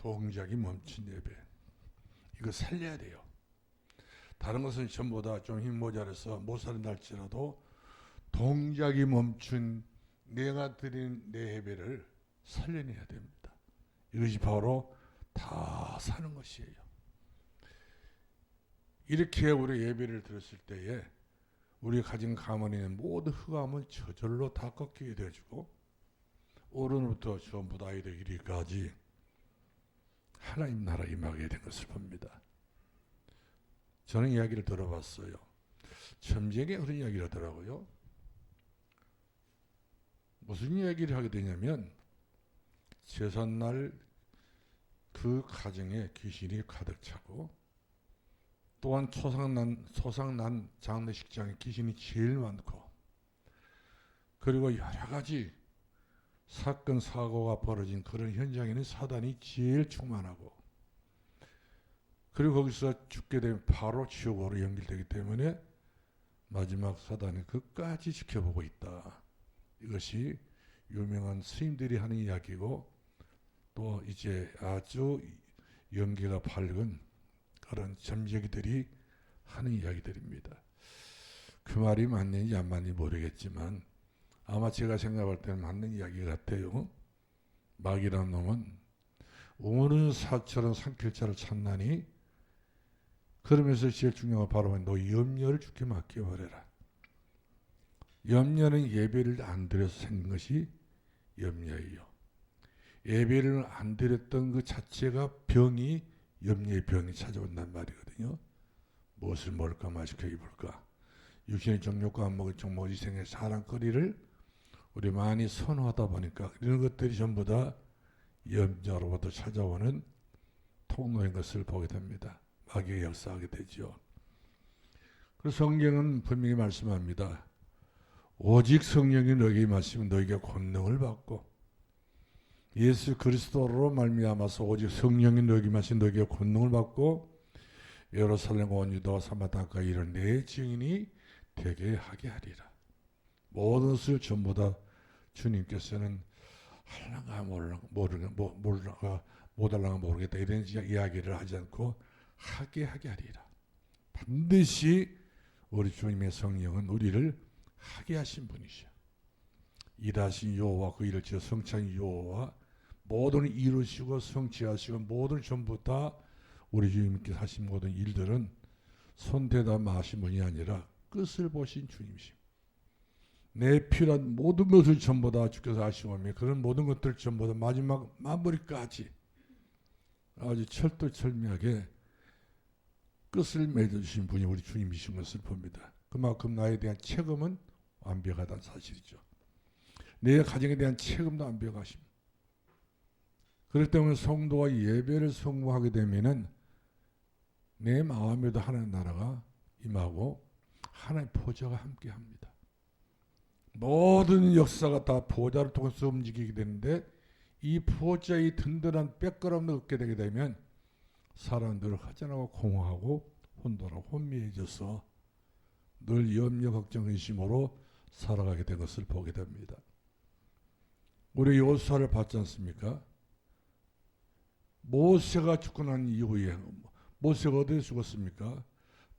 동작이 멈춘 예배. 이거 살려야 돼요. 다른 것은 전부 다 좀 힘 모자라서 못 살린할지라도 동작이 멈춘 내가 드린 내 예배를 살려내야 됩니다. 이것이 바로 다 사는 것이에요. 이렇게 우리 예배를 드렸을 때에 우리가 가진 가만히 있는 모든 흑암은 저절로 다 꺾이게 되어주고 오른부터 전부 다 이르기까지 하나님 나라 임하게 된 것을 봅니다. 저는 이야기를 들어봤어요. 점쟁이 그런 이야기를 하더라고요. 무슨 이야기를 하게 되냐면 제삿날 그 가정에 귀신이 가득 차고 또한 초상난 장례식장에 귀신이 제일 많고 그리고 여러 가지 사건 사고가 벌어진 그런 현장에는 사단이 제일 충만하고 그리고 거기서 죽게 되면 바로 지옥으로 연결되기 때문에 마지막 사단이 끝까지 지켜보고 있다. 이것이 유명한 스님들이 하는 이야기고 또 이제 아주 연기가 밝은 그런 점쟁이들이 하는 이야기들입니다. 그 말이 맞는지 안 맞는지 모르겠지만 아마 제가 생각할 때는 맞는 이야기 같아요. 마귀라는 놈은 우는 사처럼 산길자를 찾나니 그러면서 제일 중요한 건 바로 너 염려를 주께 맡겨버려라. 염려는 예배를 안 드려서 생긴 것이 염려예요. 예배를 안 드렸던 그 자체가 병이 염려의 병이 찾아온단 말이거든요. 무엇을 먹을까 맛있게 입을까 육신의 정욕과 안목의 정목 이생의 사랑거리를 우리 많이 선호하다 보니까 이런 것들이 전부 다 염려로부터 찾아오는 통로인 것을 보게 됩니다. 마귀가 역사하게 되죠. 그래서 성경은 분명히 말씀합니다. 오직 성령이 너에게 임하시면 너에게 권능을 받고 예수 그리스도로 말미암아서 오직 성령이 너에게 임하시면 너에게 권능을 받고 예루살렘과 온 유다와 사마리아가 이런 내 증인이 되게 하게 하리라. 모든 것을 전부 다 주님께서는 할랑가 못할랑가 모르겠다 이런 이야기를 하지 않고 하게 하리라. 반드시 우리 주님의 성령은 우리를 하게 하신 분이시오. 일하신 여호와 그 일을 지어 성취한 여호와 모든 이루시고 성취하시고 모든 전부 다 우리 주님께서 하신 모든 일들은 손대다 마신 분이 아니라 끝을 보신 주님이십니다. 내 필요한 모든 것을 전부 다 주께서 하시오며 그런 모든 것들 전부 다 마지막 마무리까지 아주 철두철미하게 끝을 맺어주신 분이 우리 주님이신 것을 봅니다. 그만큼 나에 대한 책임은 완벽하다는 사실이죠. 내 가정에 대한 책임도 완벽하십니다. 그렇기 때문에 성도가 예배를 성공하게 되면은 내 마음에도 하나님 나라가 임하고 하나님 보좌가 함께합니다. 모든 역사가 다 보좌를 통해서 움직이게 되는데 이 보좌의 든든한 백그라운드를 얻게 되게 되면 사람들을 허전하고 공허하고 혼돈하고 혼미해져서 늘 염려 걱정 의심으로 살아가게 된 것을 보게 됩니다. 우리 요수아를 봤지 않습니까? 모세가 죽고 난 이후에 모세가 어디에 죽었습니까?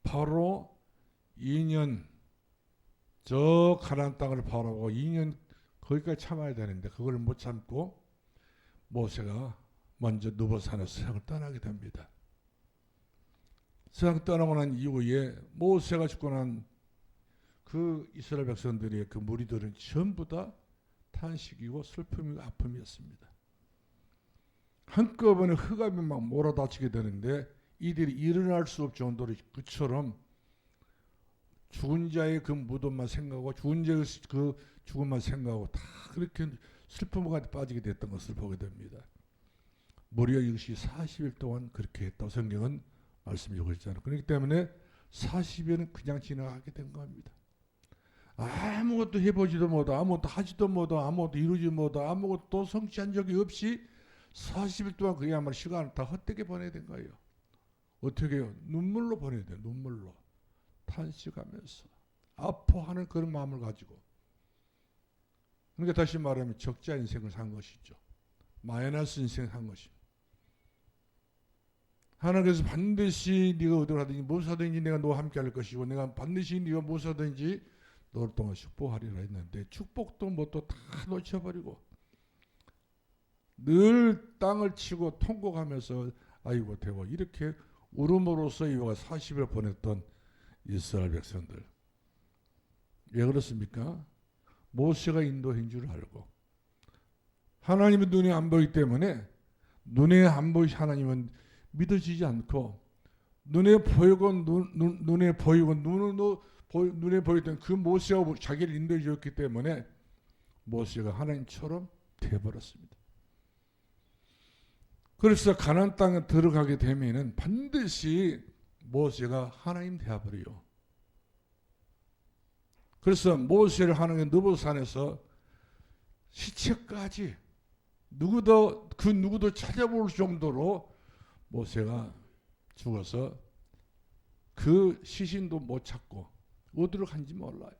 바로 2년 저 가나안 땅을 바라보고 2년 거기까지 참아야 되는데 그걸 못 참고 모세가 먼저 느보산에서 세상을 떠나게 됩니다. 세상 떠나고 난 이후에 모세가 죽고 난 그 이스라엘 백성들의 그 무리들은 전부 다 탄식이고 슬픔이고 아픔이었습니다. 한꺼번에 흑암이 막 몰아닥치게 되는데 이들이 일어날 수 없을 정도로 그처럼 죽은 자의 그 무덤만 생각하고 죽은 자의 그 죽음만 생각하고 다 그렇게 슬픔 가운데 빠지게 됐던 것을 보게 됩니다. 무려 이것이 40일 동안 그렇게 했다고 성경은 말씀해주고 있잖아요. 그렇기 때문에 40일은 그냥 지나가게 된 겁니다. 아무것도 해보지도 못하고 아무것도 하지도 못하고 아무것도 이루지 못하고 아무것도 성취한 적이 없이 40일 동안 그야말로 시간을 다 헛되게 보내야 된 거예요. 어떻게 해요? 눈물로 보내야 돼요. 눈물로. 탄식하면서 아파하는 그런 마음을 가지고. 그러니까 다시 말하면 적자 인생을 산 것이죠. 마이너스 인생을 산 것입니다. 하나님께서 반드시 네가 어디로 하든지 무엇을 하든지 내가 너와 함께 할 것이고 내가 반드시 네가 무엇을 하든지 너를 통해 축복하리라 했는데 축복도 뭣도 다 놓쳐버리고 늘 땅을 치고 통곡하면서 아이고 되고 이렇게 울음으로써 이와 40일 보냈던 이스라엘 백성들. 왜 그렇습니까? 모세가 인도한 줄 알고 하나님의 눈에 안 보이기 때문에 눈에 안 보이시 하나님은 믿어지지 않고 눈에 보이고 눈에 보이고 눈에 보이던 그 모세가 자기를 인도해 줬기 때문에 모세가 하나님처럼 되어버렸습니다. 그래서 가나안 땅에 들어가게 되면은 반드시 모세가 하나님 되어버려요. 그래서 모세를 하나님의 느보산에서 시체까지 그 누구도 찾아볼 정도로 모세가 죽어서 그 시신도 못 찾고 어디로 간지 몰라요.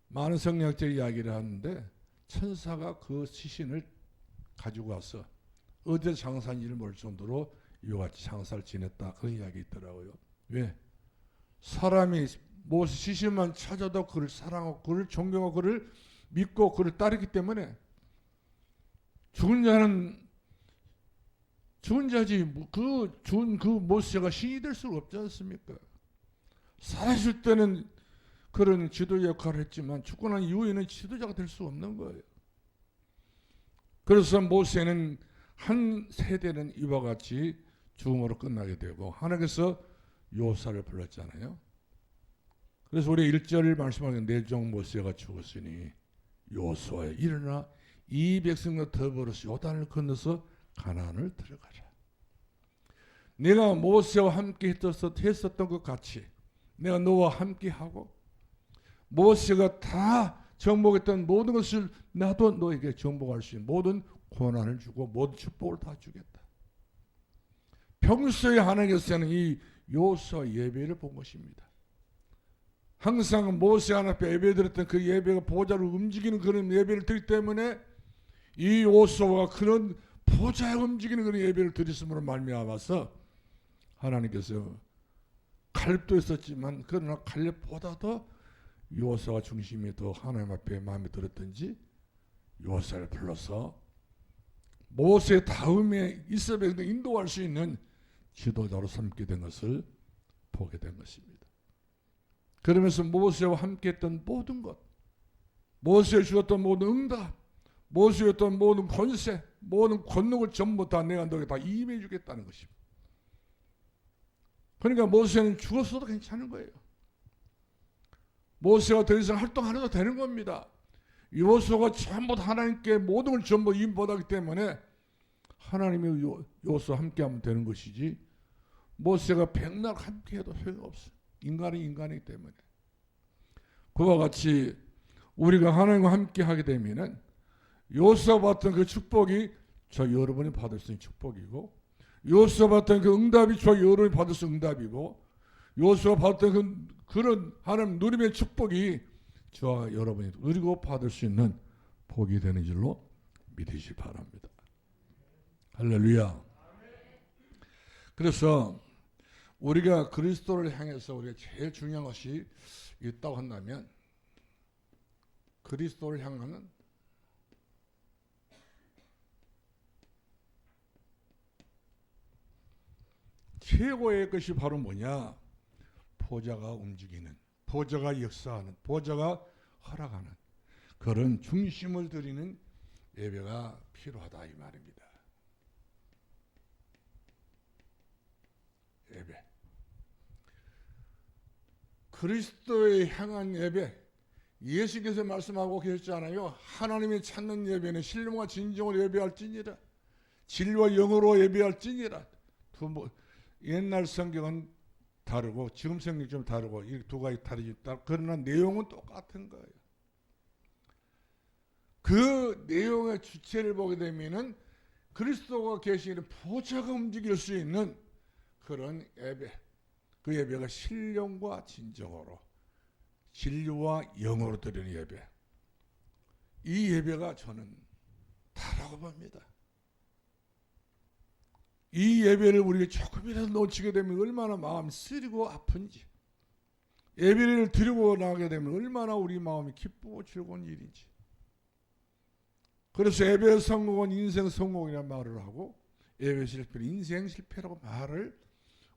많은 성경학者이야기를 하는데 천사가 그 시신을 가지고 와서 어디에 장사한지를 모를 정도로 이와 같이 장사를 지냈다 그런 이야기 있더라고요. 왜? 사람이 모세 시신만 찾아도 그를 사랑하고 그를 존경하고 그를 믿고 그를 따르기 때문에 죽은 자지 죽은 그 모세가 신이 될 수가 없지 않습니까? 살아있을 때는 그런 지도 역할을 했지만 죽고 난 이후에는 지도자가 될 수 없는 거예요. 그래서 모세는 한 세대는 이와 같이 죽음으로 끝나게 되고 하나님께서 요사를 불렀잖아요. 그래서 우리 1절 말씀하는 내 종 모세가 죽었으니 요수아여 일어나 이 백성과 더불어서 요단을 건너서 가나안을 들어가라. 내가 모세와 함께 했었던 것 같이 내가 너와 함께 하고 모세가 다 정복했던 모든 것을 나도 너에게 정복할 수 있는 모든 고난을 주고 모든 축복을 다 주겠다. 평소에 하나님께서는 이 요수아 예배를 본 것입니다. 항상 모세 하나님 앞에 예배 드렸던 그 예배가 보좌를 움직이는 그런 예배를 드리기 때문에 이 요수아가 그런 보좌에 움직이는 그런 예배를 드렸음으로 말미암아서 하나님께서 갈렙도 있었지만 그러나 갈렙보다도 요수아가 중심이 더 하나님 앞에 마음에 들었던지 요수아를 불러서 모세 다음에 이스라엘 백성을 인도할 수 있는 지도자로 삼게 된 것을 보게 된 것입니다. 그러면서 모세와 함께했던 모든 것, 모세에 주었던 모든 응답, 모세에 줬던 모든 권세, 모든 권능을 전부 다 내가 너에게 다 임해 주겠다는 것입니다. 그러니까 모세는 죽었어도 괜찮은 거예요. 모세가 더 이상 활동 안 해도 되는 겁니다. 요수아가 전부 하나님께 모든 걸 전부 임받았기 때문에 하나님이 요수아와 함께하면 되는 것이지 모세가 백날 함께해도 소용없어요. 인간이 인간이기 때문에. 그와 같이 우리가 하나님과 함께하게 되면은 요수아 받던 그 축복이 저 여러분이 받을 수 있는 축복이고 요수아 받던 그 응답이 저 여러분이 받을 수 있는 응답이고 요수아 받던 그런 하나님 누림의 축복이 저와 여러분이 누리고 받을 수 있는 복이 되는 줄로 믿으시기 바랍니다. 할렐루야. 그래서 우리가 그리스도를 향해서 우리가 제일 중요한 것이 있다고 한다면 그리스도를 향하는 최고의 것이 바로 뭐냐? 보좌가 움직이는, 보좌가 역사하는, 보좌가 허락하는 그런 중심을 드리는 예배가 필요하다 이 말입니다. 예배. 그리스도에 향한 예배. 예수께서 말씀하고 계셨잖아요. 하나님이 찾는 예배는 신령과 진정으로 예배할지니라. 진리와 영으로 예배할지니라. 옛날 성경은 다르고 지금 성경이 좀 다르고 이 두 가지 다르지. 그러나 내용은 똑같은 거예요. 그 내용의 주체를 보게 되면은 그리스도가 계시는 보좌가 움직일 수 있는 그런 예배. 그 예배가 신령과 진정으로 진리와 영으로 드리는 예배. 이 예배가 저는 다라고 봅니다. 이 예배를 우리가 조금이라도 놓치게 되면 얼마나 마음이 쓰리고 아픈지, 예배를 드리고 나가게 되면 얼마나 우리 마음이 기쁘고 즐거운 일인지. 그래서 예배 성공은 인생 성공이라는 말을 하고, 예배 실패는 인생 실패라고 말을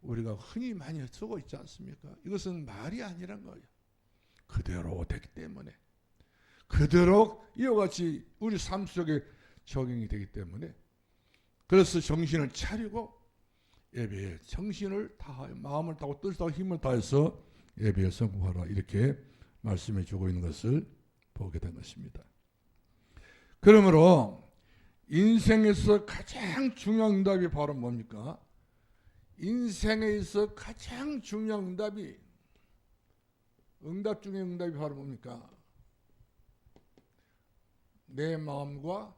우리가 흔히 많이 쓰고 있지 않습니까? 이것은 말이 아니란 거예요. 그대로 됐기 때문에, 그대로 이와 같이 우리 삶 속에 적용이 되기 때문에, 그래서 정신을 차리고 예배에 정신을 다하여 마음을 다하고 뜻을 다하고 힘을 다해서 예배에 성공하라, 이렇게 말씀해 주고 있는 것을 보게 된 것입니다. 그러므로 인생에서 가장 중요한 응답이 바로 뭡니까? 인생에 있어 가장 중요한 응답이, 응답 중에 응답이 바로 뭡니까? 내 마음과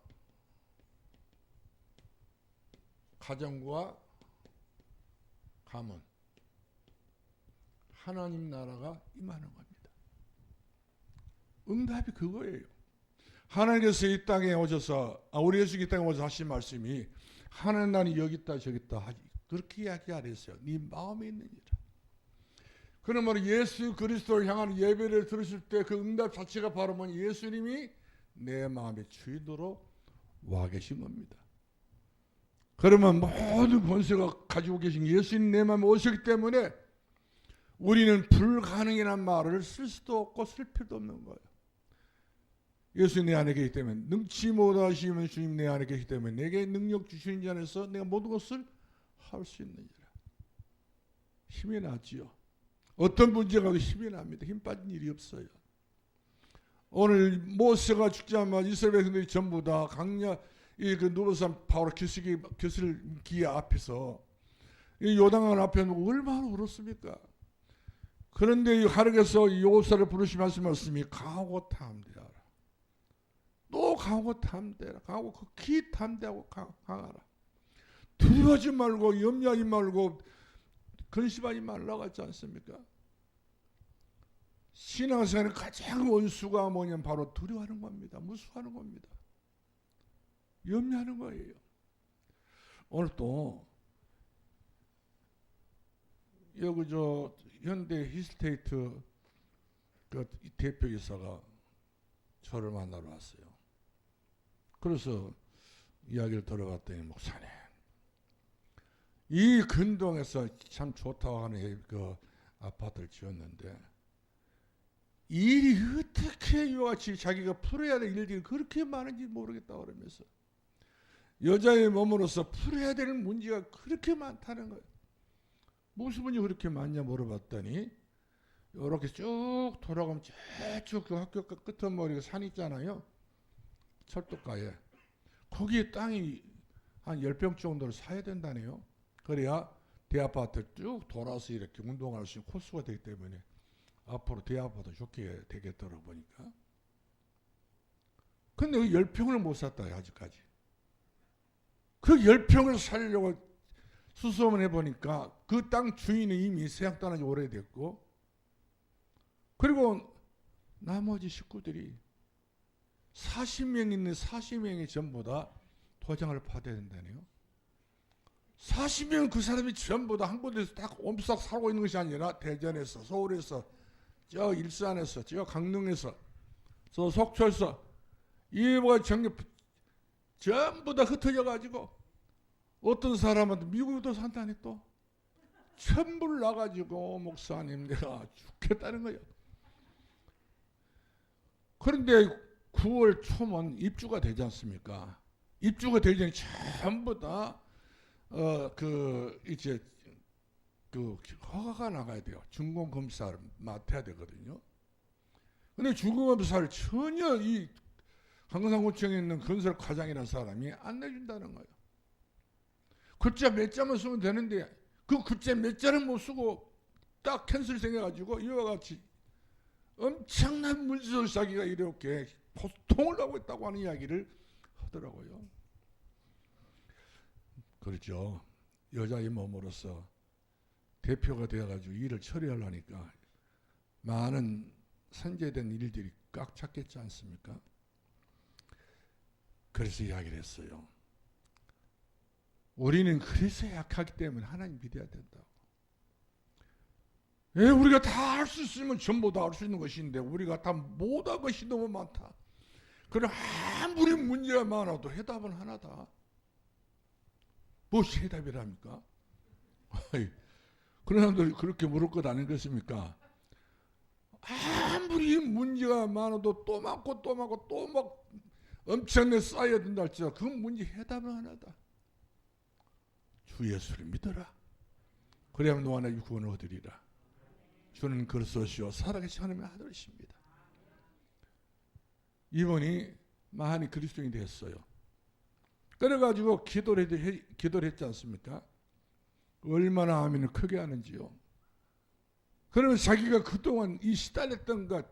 가정과 가문, 하나님 나라가 임하는 겁니다. 응답이 그거예요. 하나님께서 이 땅에 오셔서, 우리 예수 이 땅에 오셔서 하신 말씀이, 하나님 나라는 여기 있다 저기 있다, 그렇게 이야기 안 했어요. 네 마음에 있느니라. 그러므로 예수 그리스도를 향한 예배를 들으실 때 그 응답 자체가 바로 뭐냐? 예수님이 내 마음의 주인으로 와 계신 겁니다. 그러면 모든 권세가 가지고 계신 예수님 내 마음에 오셨기 때문에 우리는 불가능이란 말을 쓸 수도 없고 쓸 필요도 없는 거예요. 예수님 내 안에 계시기 때문에, 능치 못하시면 주님 내 안에 계시기 때문에 내게 능력 주시는 자 안에서 내가 모든 것을 할 수 있느니라. 힘이 나지요. 어떤 문제가 힘이 납니다. 힘 빠진 일이 없어요. 오늘 모세가 죽자마자 이스라엘 백성들이 전부 다 강야 그 누르산 바로 기슭기 앞에서 이 요단강 앞에 놓고 얼마나 울었습니까? 그런데 하나님께서 여호수아를 부르시며 말씀이 강하고 담대하라. 또 강하고 담대하라. 강하고 극히 담대하고 강하라. 두려워하지 말고 염려하지 말고 근심하지 말라고 하지 않습니까? 신앙생활의 가장 원수가 뭐냐면 바로 두려워하는 겁니다. 무수하는 겁니다. 염려하는 거예요. 오늘 또 여기 현대 힐스테이트 그 대표이사가 저를 만나러 왔어요. 그래서 이야기를 들어봤더니, 목사님, 이 근동에서 참 좋다고 하는 그 아파트를 지었는데 일이 어떻게 이와 같이 자기가 풀어야 될 일들이 그렇게 많은지 모르겠다 그러면서, 여자의 몸으로서 풀어야 될 문제가 그렇게 많다는 거예요. 무슨 문제 그렇게 많냐 물어봤더니, 이렇게 쭉 돌아가면 저쪽 그 학교 끝머리가 산 있잖아요. 철도가에. 거기에 땅이 한 10평 정도를 사야 된다네요. 그래야 대아파트 쭉 돌아서 이렇게 운동할 수 있는 코스가 되기 때문에 앞으로 대아파트 좋게 되겠더라고 보니까. 근데 10평을 못 샀다 아직까지. 그 10평을 살려고 수소문 해보니까 그 땅 주인은 이미 세상 떠난 지 오래됐고, 그리고 나머지 식구들이 40명 있는 40명이 전부 다 도장을 받아야 된다네요. 40명 그 사람이 전부 다 한 곳에서 딱 옴싹 살고 있는 것이 아니라 대전에서, 서울에서, 저 일산에서, 저 강릉에서, 저 속초에서 이와 전부 다 흩어져 가지고 어떤 사람은 미국에도 산다니 또 천불 나가지고, 목사님 내가 죽겠다는 거예요. 그런데 9월 초면 입주가 되지 않습니까? 입주가 되기 전에 전부 다 이제 허가가 나가야 돼요. 준공 검사를 맡아야 되거든요. 근데 준공 검사를 전혀 이 강상구청에 있는 건설 과장이라는 사람이 안 내준다는 거예요. 글자 몇 자만 쓰면 되는데 그 글자 몇 자를 못 쓰고 딱 캔슬 생겨가지고 이와 같이 엄청난 문서 사기가 이렇게 고통을 하고 있다고 하는 이야기를 하더라고요. 그렇죠. 여자의 몸으로서 대표가 되어가지고 일을 처리하려니까 많은 선제된 일들이 꽉 찼겠지 않습니까? 그래서 이야기를 했어요. 우리는 그래서 약하기 때문에 하나님 믿어야 된다고. 우리가 다 할 수 있으면 전부 다 할 수 있는 것인데 우리가 다 못할 것이 너무 많다. 그럼 아무리 문제가 많아도 해답은 하나다. 무엇이 해답이랍니까? 그런 사람들이 그렇게 물을 것 아닌 것입니까? 아무리 문제가 많아도 또 많고 또 많고 또 막 엄청나게 쌓여야 된다 할지라도 그 문제 해답은 하나다. 주 예수를 믿어라. 그래야만 너와 내 구원을 얻으리라. 주는 그리스도시요 살아계신 하나님의 아들이십니다. 이분이 많이 그리스도인이 됐어요. 그래가지고 기도를 했지 않습니까? 얼마나 아멘을 크게 하는지요. 그러면 자기가 그동안 이 시달렸던 것,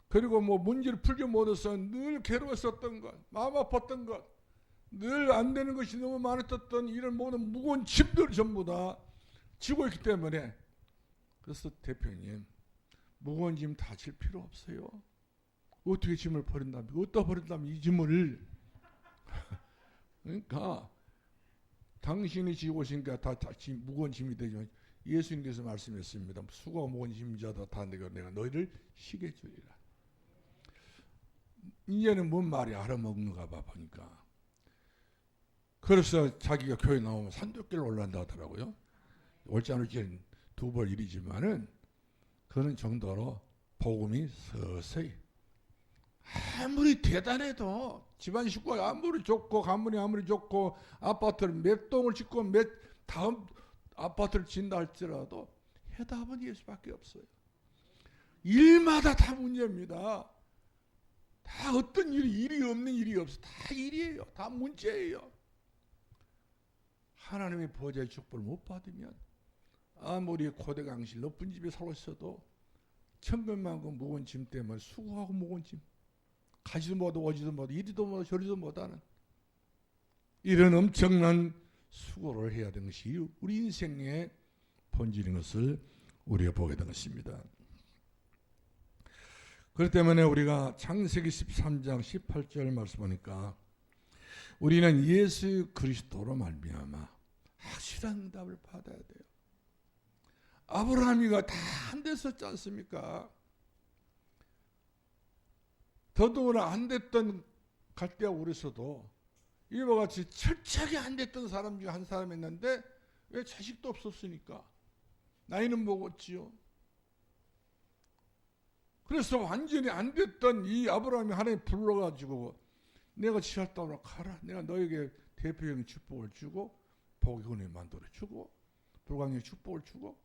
그리고 뭐 문제를 풀지 못해서 늘 괴로웠었던 것, 마음 아팠던 것, 늘 안 되는 것이 너무 많았던 이런 모든 무거운 짐들 전부 다 지고 있기 때문에, 그래서 대표님, 무거운 짐 다 질 필요 없어요. 어떻게 짐을 버린답니까? 어디다 버린다면 이 짐을 그러니까 당신이 지고 오시니까 다 무거운 짐이 되지만 예수님께서 말씀했습니다. 수고가 무거운 짐자다 다 내가 너희를 쉬게 주리라. 이제는 뭔 말이 알아먹는가 봐 보니까. 그래서 자기가 교회 나오면 산도길을 올라간다 하더라고요. 올지 안 올지는 두 번 일이지만은 그런 정도로 복음이 서서히, 아무리 대단해도 집안 식구가 아무리 좋고 가문이 아무리 좋고 아파트를 몇 동을 짓고 몇 다음 아파트를 짓는다 할지라도 해답은 예수밖에 없어요. 일마다 다 문제입니다. 다 어떤 일이 없는 일이 없어. 다 일이에요. 다 문제예요. 하나님의 보좌의 축복을 못 받으면 아무리 고대강실 높은 집에 살고 있어도 천변만큼 무거운 짐 때문에 수고하고 무거운 짐, 가지도 못하고 오지도 못하고 이리도 못하고 저리도 못하는 이런 엄청난 수고를 해야 되는 것이 우리 인생의 본질인 것을 우리가 보게 되는 것입니다. 그렇기 때문에 우리가 창세기 13장 18절 말씀 보니까 우리는 예수 그리스도로 말미암아 확실한 응답을 받아야 돼요. 아브라함이가 다 안 됐었지 않습니까? 더더구나 안 됐던 갈대아 우에서도 이와 같이 철저하게 안 됐던 사람 중에 한 사람이었는데 왜 자식도 없었으니까 나이는 먹었지요. 그래서 완전히 안 됐던 이 아브라함이 하나님 불러가지고 내가 지할 땅으로 가라. 내가 너에게 대표적인 축복을 주고 복의 만들어주고 불광의 축복을 주고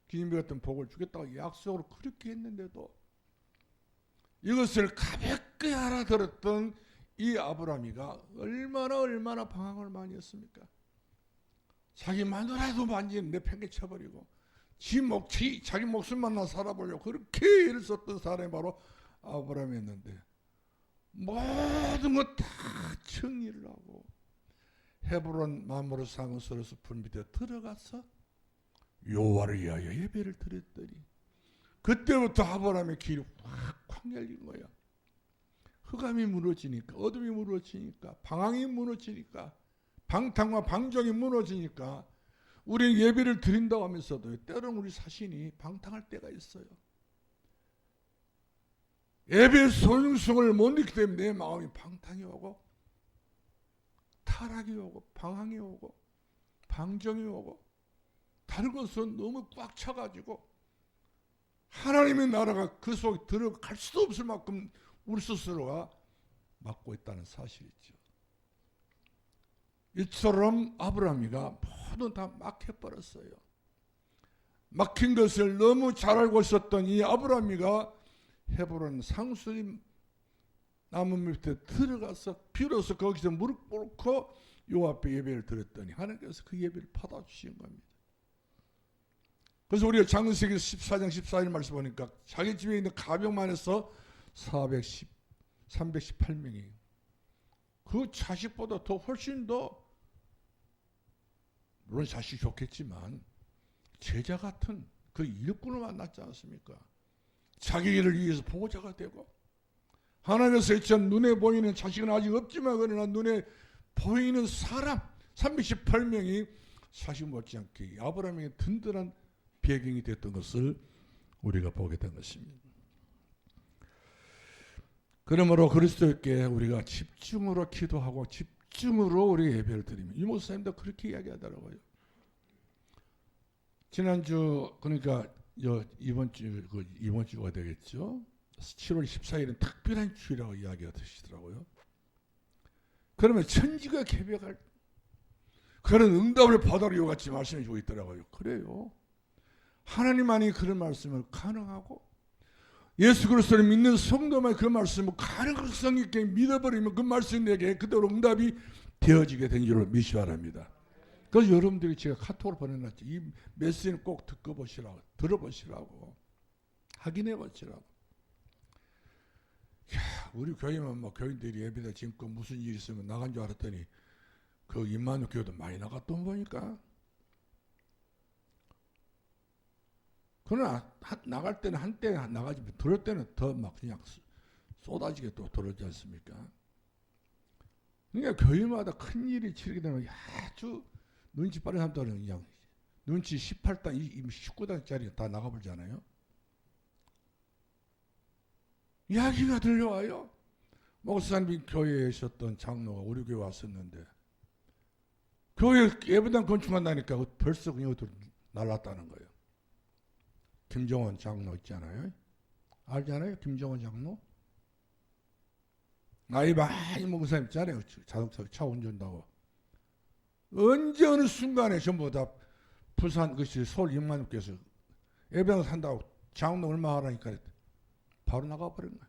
기념비 같은 복을 주겠다고 약속으로 그렇게 했는데도 이것을 가볍게 알아들었던 이 아브라함이가 얼마나 방황을 많이 했습니까? 자기 마누라도 완전히 내팽개쳐버리고 자기 목숨만 살아보려고 그렇게 애를 썼던 사람이 바로 아브라함이었는데 모든 것 다 정리를 하고 헤브론 만물의 상수로 숲을 밑에 들어가서 여호와를 위하여 예배를 드렸더니 그때부터 아브라함의 길이 확 열린 거야. 흑암이 무너지니까, 어둠이 무너지니까, 방황이 무너지니까, 방탕과 방종이 무너지니까 우리는 예배를 드린다고 하면서도 때로는 우리 자신이 방탕할 때가 있어요. 예배의 소중성을 못 느끼기 때문에 내 마음이 방탕이 오고 타락이 오고 방황이 오고 방종이 오고 다른 것은 너무 꽉 차가지고 하나님의 나라가 그 속에 들어갈 수도 없을 만큼 우리 스스로가 막고 있다는 사실이죠. 이처럼 아브라함이가 모두 다 막혀버렸어요. 막힌 것을 너무 잘 알고 있었던 이 아브라함이가 헤브론 상수림 나무 밑에 들어가서 비로소 거기서 무릎 꿇고 요 앞에 예배를 드렸더니 하나님께서 그 예배를 받아주신 겁니다. 그래서 우리가 창세기 14장 14절 말씀 보니까 자기 집에 있는 가병만 해서 318명이 그 자식보다 더 훨씬 더 물론 자식이 좋겠지만 제자 같은 그 일꾼을 만났지 않습니까? 자기 일을 위해서 보호자가 되고 하나님께서 전 눈에 보이는 자식은 아직 없지만 그러나 눈에 보이는 사람 318명이 사실 못지않게 아브라함에게 든든한 배경이 됐던 것을 우리가 보게 된 것입니다. 그러므로 그리스도께 우리가 집중으로 기도하고 집중으로 우리 예배를 드리면, 이 목사님도 그렇게 이야기하더라고요. 지난주, 그러니까 이번 주가 되겠죠. 7월 14일은 특별한 주일이라고 이야기하시더라고요. 그러면 천지가 개벽할 그런 응답을 받아라 이와 같이 말씀해 주고 있더라고요. 그래요. 하나님만이 그런 말씀을 가능하고, 예수 그리스도를 믿는 성도만 그 말씀을 가능성 있게 믿어버리면 그 말씀이 내게 그대로 응답이 되어지게 된 줄을 믿으시 바랍니다. 그래서 여러분들이 제가 카톡을 보내놨죠. 이 메시지는 꼭 듣고 보시라고, 들어보시라고, 확인해 보시라고. 야, 우리 교회만 뭐 교인들이 예배다 지금껏 무슨 일이 있으면 나간 줄 알았더니 그 임마누엘 교회도 많이 나갔던 보니까. 그러나 나갈 때는 한때 나가지, 들을 때는 더 막 그냥 쏟아지게 또 들었지 않습니까? 그러니까 교회마다 큰 일이 치르게 되면 아주 눈치 빠른 사람들은 그냥 눈치 18단, 19단짜리 다 나가버리잖아요. 이야기가 들려와요. 목사님이 교회에 있었던 장로가 우리 교회 왔었는데 교회 예배당 건축한다니까 벌써 그냥 날랐다는 거예요. 김정원 장로 있잖아요. 알잖아요? 김정원 장로? 나이 많이 먹은 사람 있잖아요. 자동차 차 운전다고. 언제 어느 순간에 전부 다 부산, 그것이 서울 임마누엘께서 예배당 산다고 장로 얼마 하라니까 바로 나가버린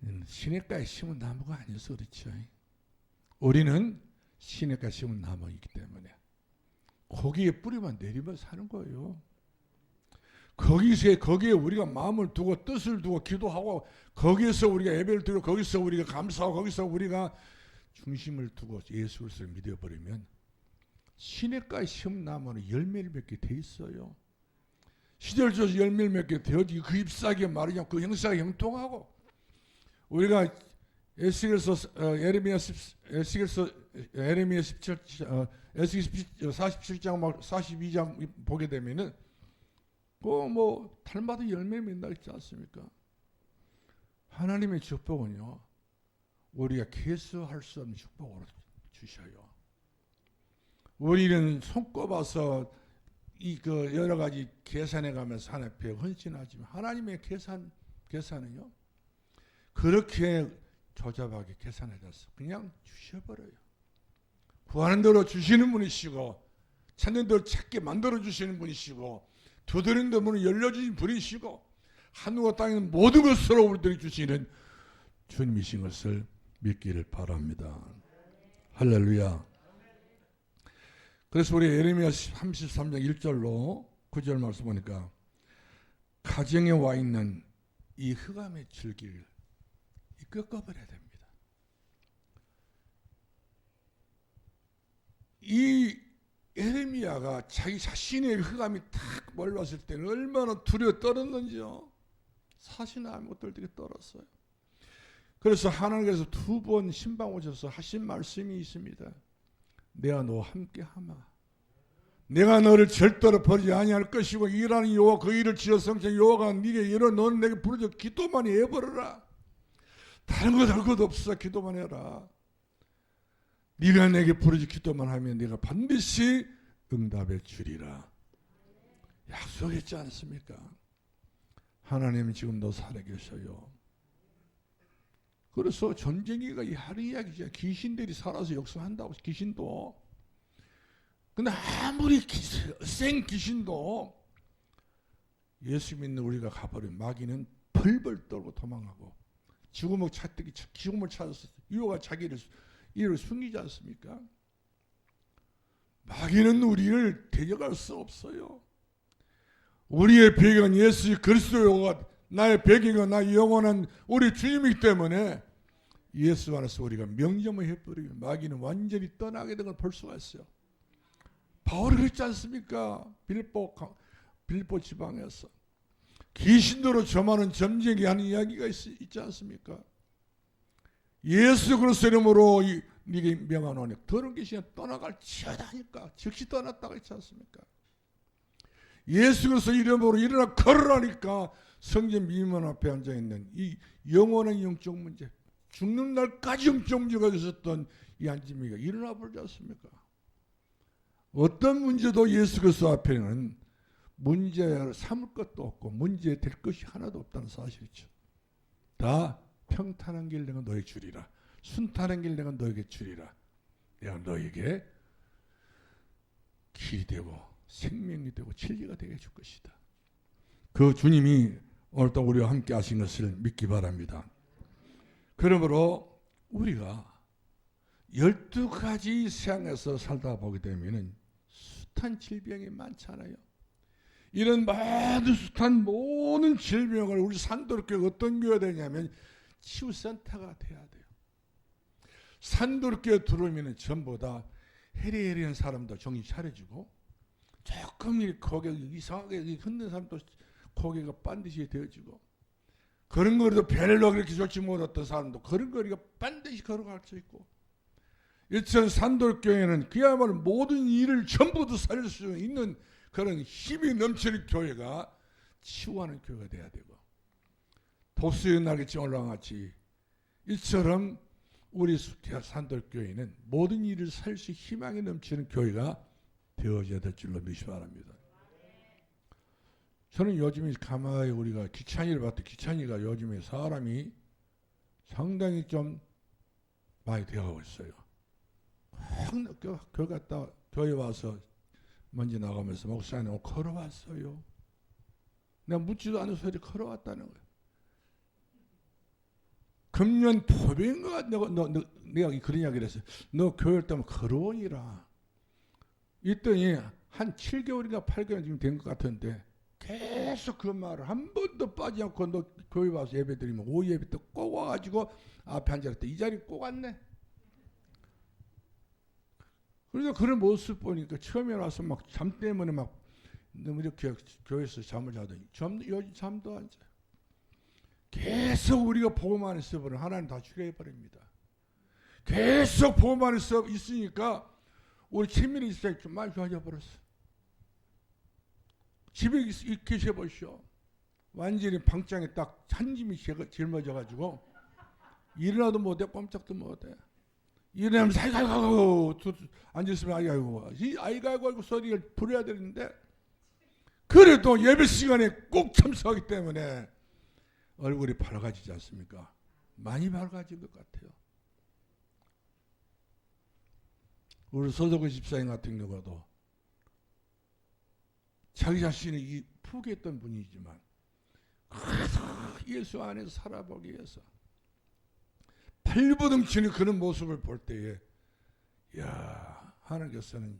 거예요. 시냇가에 심은 나무가 아니어서 그렇죠. 우리는 시냇가에 심은 나무이기 때문에 거기에 뿌리만 내리면 사는 거예요. 거기에 우리가 마음을 두고 뜻을 두고 기도하고 거기에서 우리가 예배를 드리고 거기서 우리가 감사하고 거기서 우리가 중심을 두고 예수 그리스도를 믿어버리면 시냇가에 심은 나무는 열매를 맺게 돼 있어요. 시절 줘서 열매를 맺게 되어지고 그 잎사귀에 마르지 않고 그 형사가 형통하고, 우리가 에스겔서 에레미야 47장 42장 보게 되면은 뭐 달마다 열매 맺는다 있지 않습니까? 하나님의 축복은요, 우리가 계수할 수 없는 축복으로 주셔요. 우리는 손꼽아서 그 여러 가지 계산해 가면서 하나님 앞에 헌신하지만 하나님의 계산은요, 그렇게 조잡하게 계산해서 그냥 주셔버려요. 구하는 대로 주시는 분이시고, 찾는 대로 찾게 만들어 주시는 분이시고, 두드리는 대로 문을 열려주신 분이시고, 하늘과 땅에 모든 것으로 우리들이 주시는 주님이신 것을 믿기를 바랍니다. 할렐루야. 그래서 우리 예레미야 33장 1절로 9절 말씀 보니까, 가정에 와 있는 이 흑암의 줄기를 꺾어버려야 됩니다. 이 예레미야가 자기 자신의 흑암이 탁 몰려왔을 때는 얼마나 두려워 떨었는지요. 사실은 아무것도 되게 떨었어요. 그래서 하나님께서 2번 신방 오셔서 하신 말씀이 있습니다. 내가 너와 함께하마. 내가 너를 절대로 버리지 아니할 것이고, 일하는 여호와 그 일을 지어 성취한 여호와가 네게 이르 너는 내게 부르짖어 기도만 해버려라. 다른 것 할 것 없어. 기도만 해라. 네가 내게 부르짖어 기도만 하면 내가 반드시 응답해 주리라. 약속했지 않습니까? 하나님은 지금도 살아계셔요. 그래서 전쟁이가 하루 이야기죠. 귀신들이 살아서 역사한다고. 귀신도. 근데 아무리 생 귀신도 예수 믿는 우리가 가버리면 마귀는 벌벌 떨고 도망하고, 죽음을 찾아서 유혹가 자기를 이를 숨기지 않습니까? 마귀는 우리를 대적할 수 없어요. 우리의 배경은 예수 그리스도가 나의 배경은 나의 영원한 우리 주님이기 때문에 예수 안에서 우리가 명령을 해버리면 마귀는 완전히 떠나게 된 걸 볼 수가 있어요. 바울이 그랬지 않습니까? 빌립보 지방에서 귀신도로 점하는 점쟁이 하는 이야기가 있지 않습니까? 예수 그리스도 이름으로 네게 명하노니 더러운 귀신이 떠나갈지어다 하니까 즉시 떠났다고 했지 않습니까? 예수 그리스도 이름으로 일어나 걸으라니까 성전 미문 앞에 앉아있는 이 영원한 영적 문제, 죽는 날까지 영적 문제가 있었던 이 안지미가 일어나 버리지 않습니까? 어떤 문제도 예수 그리스도 앞에는 문제 삼을 것도 없고 문제 될 것이 하나도 없다는 사실이죠. 다 평탄한 길 내가 너에게 주리라. 순탄한 길 내가 너에게 주리라. 내가 너에게 길이 되고 생명이 되고 진리가 되게 해줄 것이다. 그 주님이 오늘 또 우리와 함께 하신 것을 믿기 바랍니다. 그러므로 우리가 12가지 세상에서 살다 보게 되면 숱한 질병이 많잖아요. 이런 많은 숱한 모든 질병을 우리 산도교회가 어떤 교회가 되냐면 치유센터가 돼야 돼요. 산도교회 들어오면 전부 다 헤리헤리한 사람도 정신 차려주고 조금 고개 이상하게 흔든 사람도 고개가 반드시 되어지고 그런 거리도 별로 그렇게 좋지 못했던 사람도 그런 거리가 반드시 걸어갈 수 있고 이천 산도교회는 그야말로 모든 일을 전부 다 살릴 수 있는 그런 힘이 넘치는 교회가 치유하는 교회가 돼야 되고 독수의 날개치 올라같이 이처럼 우리 산도교회는 모든 일을 살 수 희망이 넘치는 교회가 되어져야 될 줄로 믿으시 바랍니다. 저는 요즘에 가만히 우리가 기찬이를 봤더니 기찬이가 요즘에 사람이 상당히 좀 많이 되어가고 있어요. 교회 갔다 교회 와서 먼저 나가면서 목사님 오늘 걸어왔어요. 내가 묻지도 않은 소리 걸어왔다는 거예요. 금년 포병인가 내가 그런 이야기를 했어요. 너 교회 때문에 걸어오니라. 이랬더니 한 7개월인가 8개월 지금 된 것 같은데 계속 그 말을 한 번도 빠지지 않고 너 교회 와서 예배 드리면 오후 예배 때 꼭 와가지고 앞에 앉아있다. 이 자리 꼭 왔네. 그래서 그런 모습 보니까 처음에 와서 막 잠 때문에 막 너무 이렇게 교회에서 잠을 자더니 요즘 잠도 안 자요. 계속 우리가 보고만 있어버리면 하나님 다 죽여버립니다. 계속 보고만 있으니까 우리 친밀이 있어야 좀 많이 좋아져버렸어. 집에 계셔보시오. 완전히 방장에 딱 한짐이 짊어져가지고 일어나도 못해 꼼짝도 못해. 일어나면 아이고 앉았으면 아이고 소리를 부려야 되는데 그래도 예배 시간에 꼭 참석하기 때문에 얼굴이 밝아지지 않습니까? 많이 밝아진 것 같아요. 우리 서도근 집사님 같은 경우도 자기 자신이 포기했던 분이지만 예수 안에서 살아보기 위해서 발버둥치는 그런 모습을 볼 때에 야 하나님께서는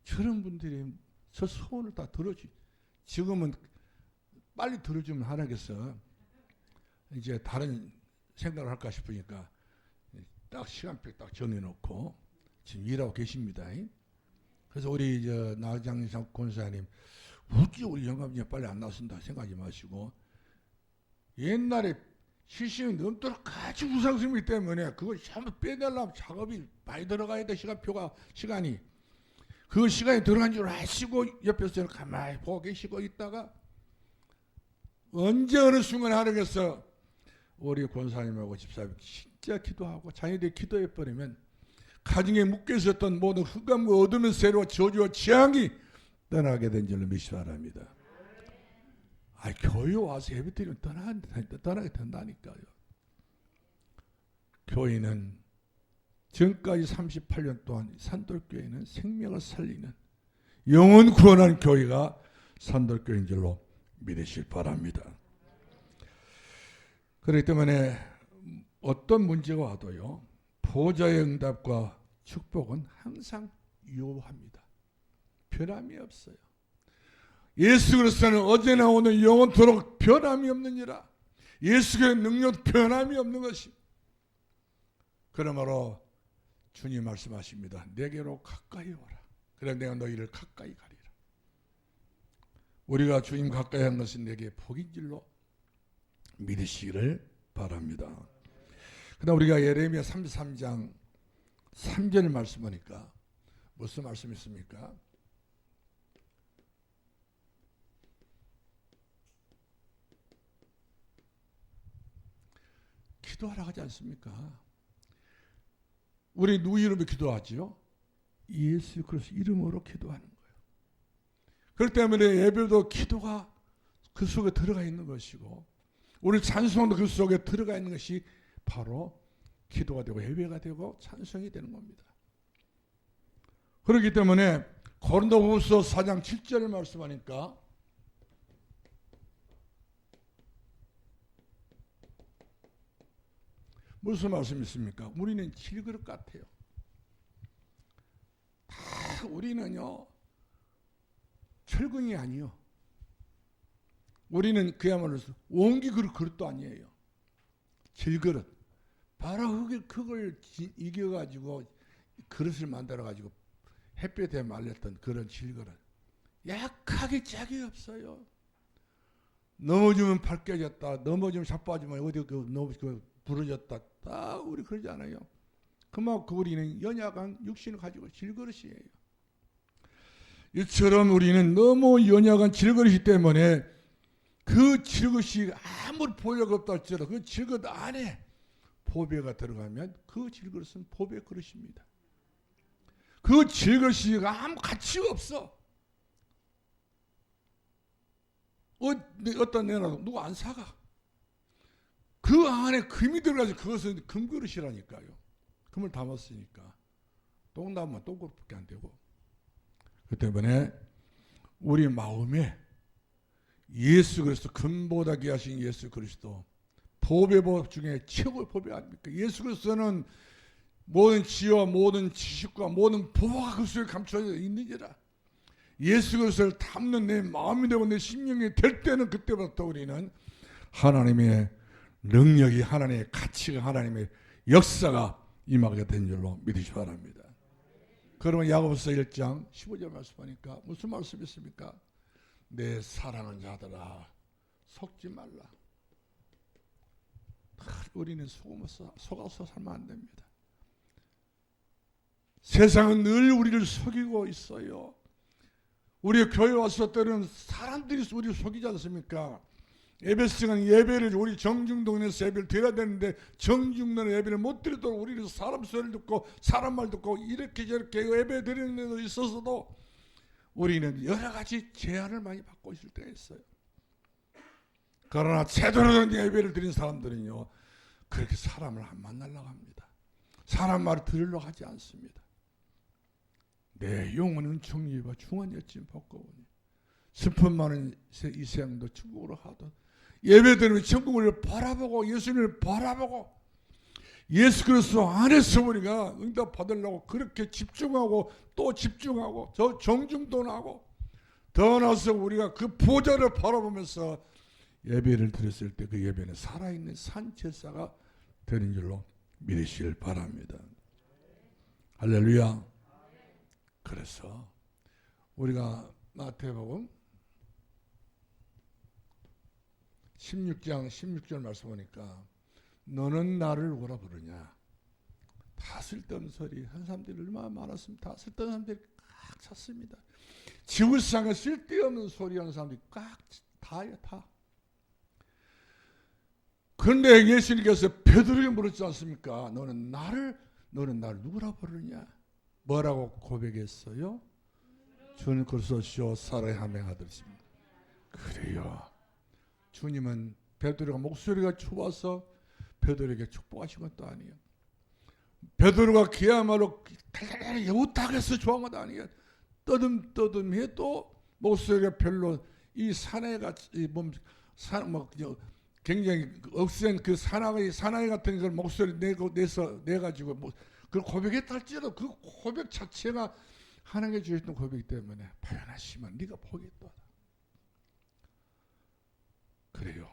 저런 분들이 저 소원을 다 들어주 지금은 빨리 들어주면 하나님께서 이제 다른 생각을 할까 싶으니까 딱 시간표 딱 정해놓고 지금 일하고 계십니다. 그래서 우리 나장상 권사님 어찌 우리 영감님 빨리 안 나선다 생각하지 마시고 옛날에 시간이 넘도록 같이 우상스럽기 때문에 그걸 전부 빼내려면 작업이 많이 들어가야 돼. 시간이 그 시간이 들어간 줄 아시고 옆에서 가만히 보고 계시고 있다가 언제 어느 순간에 하나님께서 우리 권사님하고 집사님 진짜 기도하고 자녀들이 기도해버리면 가정에 묶여 있었던 모든 흑암과 어둠의 세로와 저주와 재앙이 떠나게 된 줄로 믿으시 바랍니다. 교회 와서 예배드리면 떠나게 된다니까요. 교회는 지금까지 38년 동안 산돌교회는 생명을 살리는 영혼 구원하는 교회가 산돌교회인 줄로 믿으실 바랍니다. 그렇기 때문에 어떤 문제가 와도요. 보좌의 응답과 축복은 항상 유효합니다. 변함이 없어요. 예수 그리스도는 어제나 오늘 영원토록 변함이 없느니라. 예수의 능력 변함이 없는 것이. 그러므로 주님 말씀하십니다. 내게로 가까이 오라. 그래 내가 너희를 가까이 가리라. 우리가 주님 가까이 한 것은 내게 복인 줄로 믿으시기를 바랍니다. 그다음 우리가 예레미야 33장 3절 말씀 보니까 무슨 말씀이 있습니까? 기도하라 하지 않습니까? 우리 누구 이름으로 기도하지요? 예수 그리스도 이름으로 기도하는 거예요. 그렇기 때문에 예배도 기도가 그 속에 들어가 있는 것이고 우리 찬송도 그 속에 들어가 있는 것이 바로 기도가 되고 예배가 되고 찬송이 되는 겁니다. 그렇기 때문에 고린도후서 4장 7절을 말씀하니까 무슨 말씀이 있습니까? 우리는 질그릇 같아요. 다 우리는요 철근이 아니요. 우리는 그야말로 원기 그릇도 아니에요. 질그릇. 바로 그걸 이겨가지고 그릇을 만들어가지고 햇볕에 말렸던 그런 질그릇. 약하게 짝이 없어요. 넘어지면 발 깨졌다. 넘어지면 자빠지면 어디 부러졌다. 다 우리 그러지 않아요. 그만큼 우리는 연약한 육신을 가지고 질그릇이에요. 이처럼 우리는 너무 연약한 질그릇이기 때문에 그 질그릇이 아무리 보배가 없다 할지라도 그 질그릇 안에 보배가 들어가면 그 질그릇은 보배 그릇입니다. 그 질그릇이 아무 가치가 없어. 어떤 내놔도 누구 안 사가. 그 안에 금이 들어가서 그것은 금그릇이라니까요. 금을 담았으니까. 똥 담으면 똥그릇밖에 안 되고. 그 때문에 우리 마음에 예수 그리스도 금보다 귀하신 예수 그리스도 보배법 중에 최고의 보배 아닙니까? 예수 그리스도는 모든 지혜와 모든 지식과 모든 보화가 그 속에 감춰져 있는지라. 예수 그리스도를 담는 내 마음이 되고 내 심령이 될 때는 그때부터 우리는 하나님의 능력이 하나님의 가치가 하나님의 역사가 임하게 된 줄로 믿으시기 바랍니다. 그러면 야고보서 1장 15절 말씀하니까 무슨 말씀이 있습니까? 내 사랑하는 자들아 속지 말라. 우리는 속아서 살면 안 됩니다. 세상은 늘 우리를 속이고 있어요. 우리 교회 와서 때는 사람들이 우리를 속이지 않습니까? 예배 시간 예배를 우리 정중동에서 예배를 드려야 되는데 정중동 예배를 못 드리도록 우리는 사람 소리를 듣고 사람 말 듣고 이렇게 저렇게 예배 드리는 데도 있어서도 우리는 여러 가지 제한을 많이 받고 있을 때가 있어요. 그러나 제대로 된 예배를 드린 사람들은요 그렇게 사람을 안 만나려고 합니다. 사람 말을 들으려고 하지 않습니다. 내 영혼은 정리와 중한 여친 벗고오니 슬픔 많은 이 생도 천국으로 하던 예배드리면 천국을 바라보고 예수님을 바라보고 예수 그리스도 안에서 우리가 응답 받으려고 그렇게 집중하고 또 집중하고 더 정중돈하고 더 나아서 우리가 그 보좌를 바라보면서 예배를 드렸을 때 그 예배는 살아있는 산제사가 되는 줄로 믿으시길 바랍니다. 할렐루야. 그래서 우리가 마태복음 16장 16절 말씀 보니까 너는 나를 누구라 부르냐. 다 쓸데없는 소리 한 사람들이 얼마나 많았습니다. 다 쓸데없는 사람들이 꽉 찼습니다. 지구상에 쓸데없는 소리 하는 사람들이 꽉 다요 다. 그런데 예수님께서 베드로에게 물었지 않습니까? 너는 나를 누구라 부르냐? 뭐라고 고백했어요? 주는 그리스도시요 살아야 하며 아들이십니다. 그래요. 주님은 베드로가 목소리가 좋아서 베드로에게 축복하신 것도 아니에요. 베드로가 그야말로 여우탁에서 좋아한 것도 아니에요. 떠듬떠듬해도 목소리가 별로 이 사나이같이 굉장히 억센 그 사나이 같은 그런 목소리 내가지고 그걸 고백했다 할지라도 그 고백 자체가 하나님께 주셨던 고백이기 때문에 파연하시면 네가 포기했다. 그래요.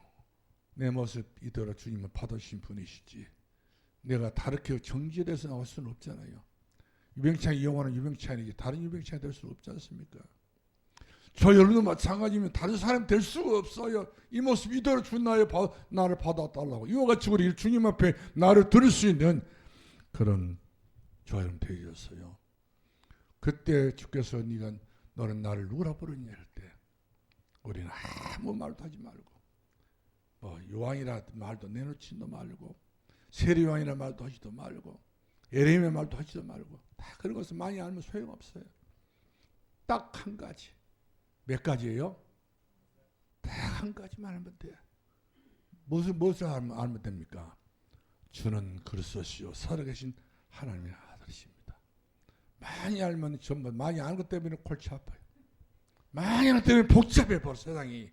내 모습 이대로 주님은 받으신 분이시지. 내가 다르게 정지돼서 나올 수는 없잖아요. 유병찬이 이용하는 유병찬이지 다른 유병찬이 될 수는 없지 않습니까? 저 여러분도 마찬가지면 다른 사람이 될 수가 없어요. 이 모습 이대로 주 나를 받아달라고. 이와 같이 우리 주님 앞에 나를 들을 수 있는 그런 저처럼 되어졌어요. 그때 주께서 너는 나를 누구라 부르니 할 때 우리는 아무 말도 하지 말고 요한이라 말도 내놓지도 말고 세례요한이라 말도 하지도 말고 에레미야 말도 하지도 말고 다 그런 것을 많이 알면 소용없어요. 딱 한 가지. 몇 가지예요? 딱 한 가지만 알면 돼요. 무엇을 알면 됩니까? 주는 그리스도시요 살아계신 하나님의 아들이십니다. 많이 알면 전부 많이 아는 것 때문에 골치 아파요. 많이 아는 것 때문에 복잡해 버려 세상이.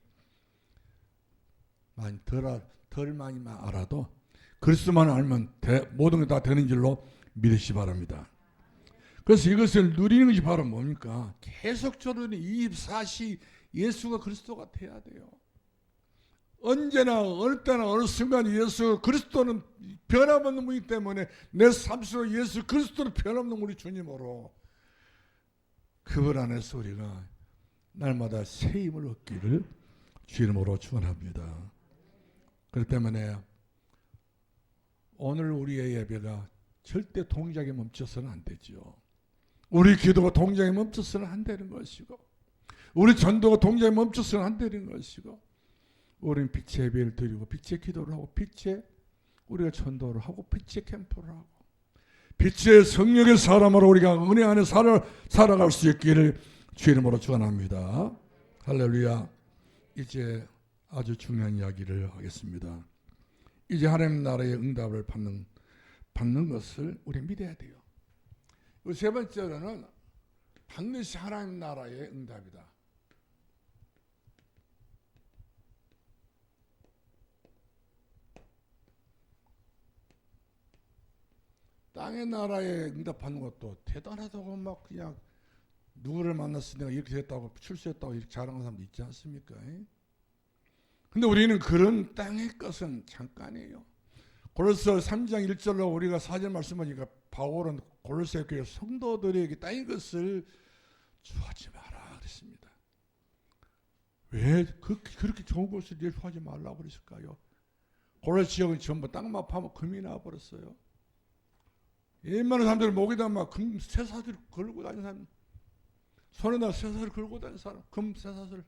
덜 많이만 알아도 그리스도만 알면 모든 게 다 되는 줄로 믿으시 바랍니다. 그래서 이것을 누리는 것이 바로 뭡니까? 계속적으로 24시 예수가 그리스도가 돼야 돼요. 언제나 어느 때나 어느 순간 예수 그리스도는 변함없는 분이기 때문에 내 삶 속에 예수 그리스도는 변함없는 우리 주님으로 그분 안에서 우리가 날마다 새 힘을 얻기를 주 이름으로 축원합니다. 그렇기 때문에 오늘 우리의 예배가 절대 동작에 멈춰서는 안 되죠. 우리 기도가 동작에 멈춰서는 안 되는 것이고 우리 전도가 동작에 멈춰서는 안 되는 것이고 우리는 빛의 예배를 드리고 빛의 기도를 하고 빛의 우리가 전도를 하고 빛의 캠프를 하고 빛의 성령의 사람으로 우리가 은혜 안에 살아갈 수 있기를 주 이름으로 축원합니다. 할렐루야. 이제 아주 중요한 이야기를 하겠습니다. 이제 하나님 나라의 응답을 받는 것을 우리 믿어야 돼요. 세 번째로는 반드시 하나님 나라의 응답이다. 땅의 나라에 응답하는 것도 대단하다고 막 그냥 누구를 만났을 때 내가 이렇게 됐다고 출세했다고 이렇게 자랑하는 사람도 있지 않습니까? 근데 우리는 그런 땅의 것은 잠깐이에요. 골로새 3장 1절로 우리가 4절 말씀하니까 바울은 골로새 교회 성도들에게 땅의 것을 주하지 마라 그랬습니다. 왜 그렇게 좋은 것을 내주하지 말라고 그랬을까요? 골로새 지역은 전부 땅만 파면 금이 나와버렸어요. 웬만한 사람들은 목에다 막 금 쇠사슬 걸고 다니는 사람, 손에다 쇠사슬 걸고 다니는 사람, 금 쇠사슬.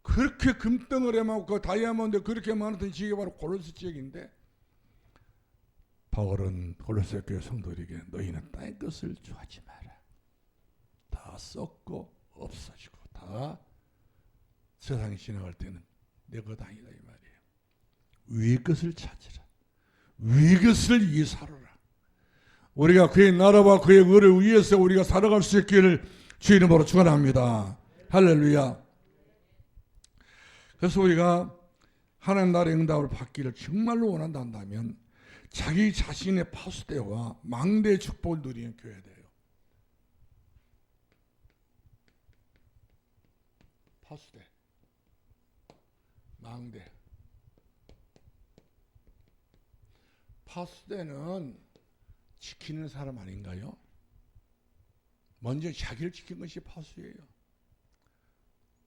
그렇게 금덩어리만 그 다이아몬드 그렇게 많았던 지역이 바로 골로새 지역인데 바울은 골로새 교회 성도들에게 너희는 땅의 것을 주하지 마라. 다 썩고 없어지고 다 세상이 지나갈 때는 내 것 아니다 이 말이에요. 위의 것을 찾으라. 위의 것을 위해 살아라. 우리가 그의 나라와 그의 의를 위해서 우리가 살아갈 수 있기를 주 이름으로 축원합니다. 할렐루야. 그래서 우리가 하나님 나라의 응답을 받기를 정말로 원한다면 자기 자신의 파수대와 망대의 축복을 누리는 교회가 돼요. 파수대, 망대. 파수대는 지키는 사람 아닌가요? 먼저 자기를 지킨 것이 파수예요.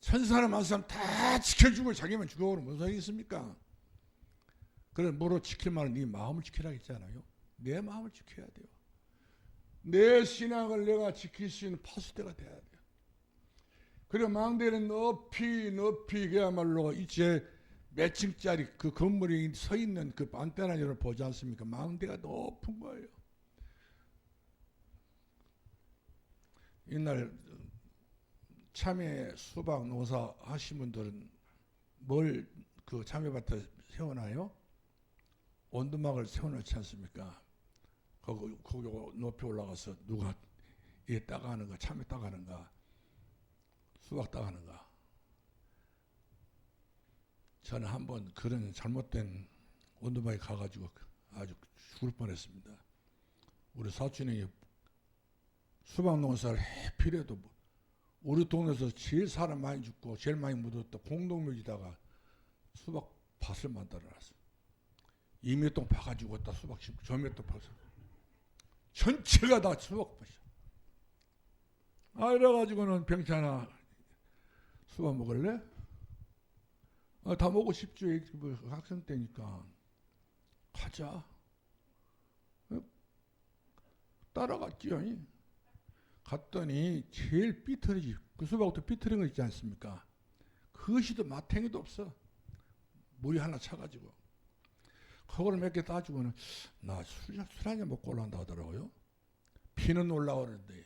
천사나 만사람 다 지켜주고 자기만 죽어오면 무슨 소용이 있습니까? 그래 뭐로 지킬 말은 네 마음을 지키라 했잖아요. 내 마음을 지켜야 돼요. 내 신앙을 내가 지킬 수 있는 파수대가 돼야 돼요. 그리고 망대는 높이 그야말로 이제 몇 층짜리 그 건물이 서 있는 그 안테나를 보지 않습니까? 망대가 높은 거예요. 옛날 참외 수박 농사 하신 분들은 뭘 그 참외밭에 세워놔요? 온두막을 세워놓지 않습니까? 거기 높이 올라가서 누가 얘 따가는가 참외 따가는가 수박 따가는가. 저는 한번 그런 잘못된 온두막에 가가지고 아주 죽을 뻔했습니다. 우리 사촌이 수박 농사를 해피래도 우리 동네에서 제일 사람 많이 죽고 제일 많이 묻었다 공동묘지다가 수박 밭을 만들어놨어. 2m 파가지고 왔다 수박 심고 저 몇 도 파서 전체가 다 수박 밭이야. 아 이래가지고는 병찬아 수박 먹을래? 다 먹고 싶죠. 학생 때니까 가자. 따라갔지요. 갔더니 제일 삐뚤어지, 그 수박부터 삐뚤은 거 있지 않습니까? 그것이도 마탱이도 없어. 물이 하나 차가지고. 그거를 몇 개 따주고는 나 술 한 잔 먹고 올라간다 하더라고요. 비는 올라오는데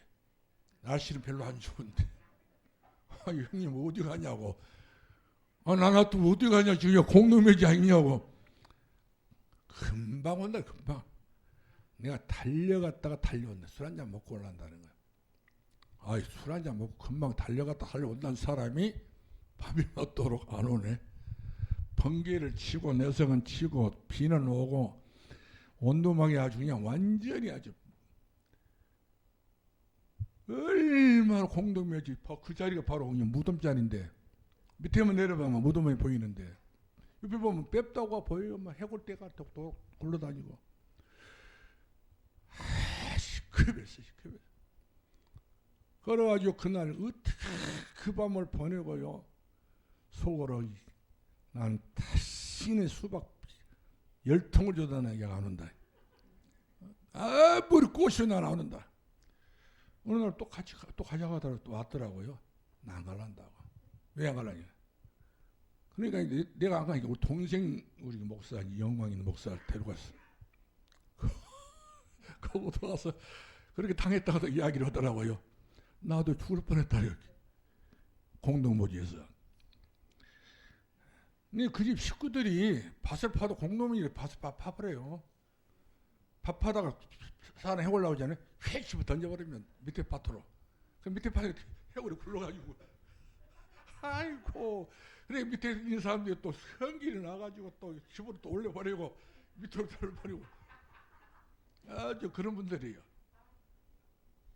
날씨는 별로 안 좋은데. 형님 어디 가냐고. 나 또 어디 가냐. 지금 공동묘지 아니냐고. 금방 온다 금방. 내가 달려갔다가 달려온다. 술 한 잔 먹고 올라간다는 거야. 술 한 잔 먹고 금방 달려갔다 달려온다는 사람이 밤이 늦도록 안 오네. 번개를 치고 내성은 치고 비는 오고 온도막이 아주 그냥 완전히 아주 얼마나 공동묘지. 그 자리가 바로 그냥 무덤 자리인데 밑에만 내려가면 무덤이 보이는데 옆에 보면 뺍다고 보여요. 막 해골대가 또 굴러다니고. 시끄럽했어. 그래가지고 그날 어떻게 그 밤을 보내고요. 속으로 난 다시는 수박 10통을 줘도 내가 안 온다. 아무리 꼬셔 난 안 온다. 어느 날 또 가져가다가 또 왔더라고요. 나 안 갈란다고. 왜 안 갈라냐. 그러니까 내가 안 가니까 우리 동생 우리 목사 영광 있는 목사를 데려갔어. 거기 들어가서 그렇게 당했다고 이야기를 하더라고요. 나도 죽을 뻔했다. 공동묘지에서. 그 집 식구들이 밭을 파도 공동묘지에 밭을 파버려요. 밥 파다가 사는 해골 나오잖아요. 휙 집어 던져버리면 밑에 밭으로. 그 밑에 밭에 해골이 굴러가지고. 아이고. 그래 밑에 있는 사람들이 또 성기를 나가지고 또 집으로 또 올려버리고 밑으로 돌려버리고. 아주 그런 분들이에요.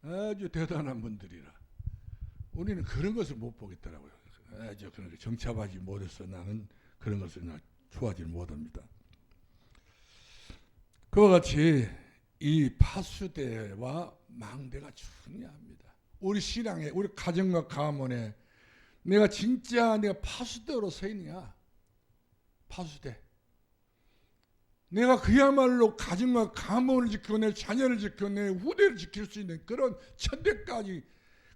아주 대단한 분들이라. 우리는 그런 것을 못 보겠더라고요. 아주 그런 정착하지 못해서 나는 그런 것을 좋아하지 못합니다. 그와 같이 이 파수대와 망대가 중요합니다. 우리 신앙에, 우리 가정과 가문에 내가 진짜 내가 파수대로 서 있느냐? 파수대. 내가 그야말로 가정과 가문을 지키고 내 자녀를 지키고 내 후대를 지킬 수 있는 그런 천대까지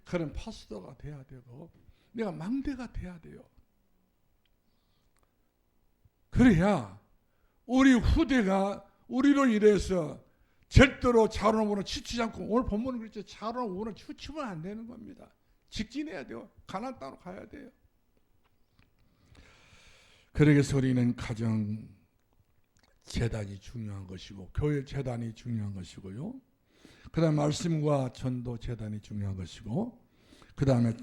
그런 파수도가 돼야 되고 내가 망대가 돼야 돼요. 그래야 우리 후대가 우리로 인해서 절대로 자로는 오늘 치치지 않고 오늘 본문은 그렇죠. 자로는 오늘 치치면 안 되는 겁니다. 직진해야 돼요. 가나안 땅으로 가야 돼요. 그러기서 우리는 가정 재단이 중요한 것이고 교회 재단이 중요한 것이고요. 그 다음에 말씀과 전도 재단이 중요한 것이고 그 다음에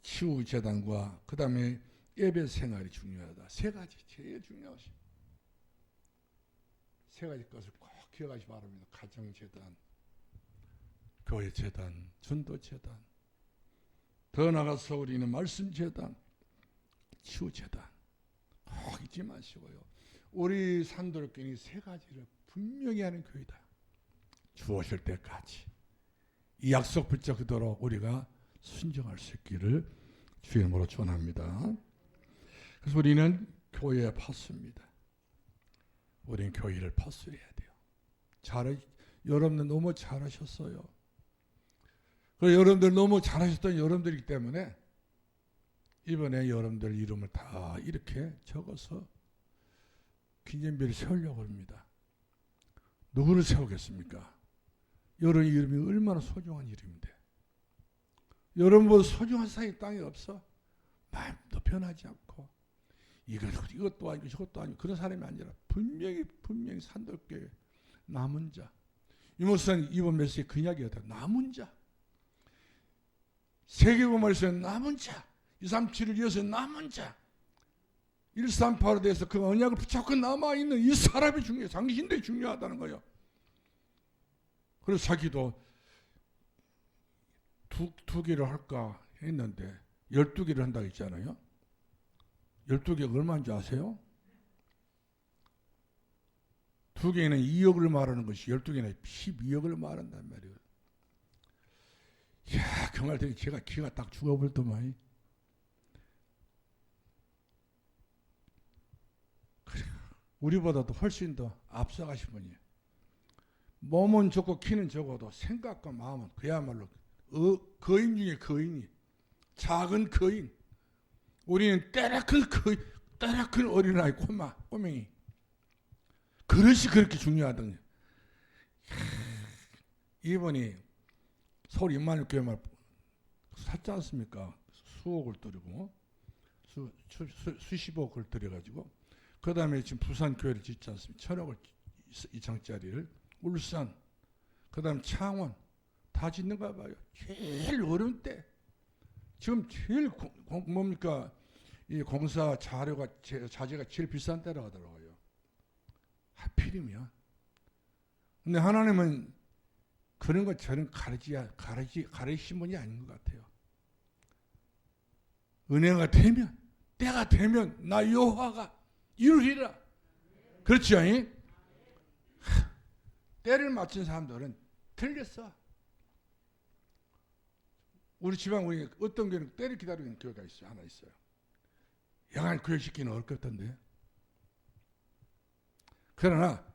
치유 재단과 그 다음에 예배 생활이 중요하다. 세 가지 제일 중요하십니다. 세 가지 것을 꼭 기억하시 바랍니다. 가정 재단, 교회 재단, 전도 재단, 더 나아가서 우리는 말씀 재단, 치유 재단 꼭 잊지 마시고요. 우리 산도교회는 세 가지를 분명히 하는 교회다. 주 오실 때까지 이 약속 붙잡 그대로 우리가 순종할 수 있기를 주의 이름으로 축원합니다. 그래서 우리는 교회의 파수입니다. 우리는 교회를 파수해야 돼요. 여러분들 너무 잘하셨어요. 그리고 여러분들 너무 잘하셨던 여러분들이기 때문에 이번에 여러분들 이름을 다 이렇게 적어서 기념비를 세우려고 합니다. 누구를 세우겠습니까? 여러분 이름이 얼마나 소중한 이름인데. 여러분보다 소중한 사람이 땅에 없어. 마음도 변하지 않고 이것도 아니고 저것도 아니고 그런 사람이 아니라 분명히 산돌교회 남은 자. 이 목사님 이번 메시지에 그 이야기가 남은 자. 세계복음에서 남은 자. 237을 이어서 남은 자. 138에 대해서 그 언약을 붙잡고 남아있는 이 사람이 중요해요. 당신들이 중요하다는 거예요. 그래서 자기도 두 개를 할까 했는데 12개를 한다고 했잖아요. 12개가 얼마인지 아세요? 2개는 2억을 말하는 것이 12개는 12억을 말한단 말이에요. 이야, 그 말 되게 제가 기가 딱 죽어버렸더만. 우리보다도 훨씬 더 앞서가신 분이에요. 몸은 적고 키는 적어도 생각과 마음은 그야말로 거인 중에 거인이, 작은 거인. 우리는 때라 큰 어린아이 꼬맹이. 그릇이 그렇게 중요하더군요. 이번이 서울 임마누엘 교회만 샀지 않습니까? 수억을 들이고 수십억을 들여가지고 그 다음에 지금 부산 교회를 짓지 않습니까? 1,000억을 이상짜리를 울산, 그 다음 창원 다 짓는가 봐요. 제일 어려운 때 지금 제일 뭡니까? 이 공사 자재가 제일 비싼 때라고 하더라고요. 하필이면. 근데 하나님은 그런 것 저는 가르치신 분이 아닌 것 같아요. 은혜가 되면, 때가 되면 나 여호와가 이루리라. 그렇죠? 때를 맞춘 사람들은 틀렸어. 우리 지방 우리 어떤 교회는 때를 기다리는 교회가 있어요. 하나 있어요. 영안 교육시키는 어렵던데. 그러나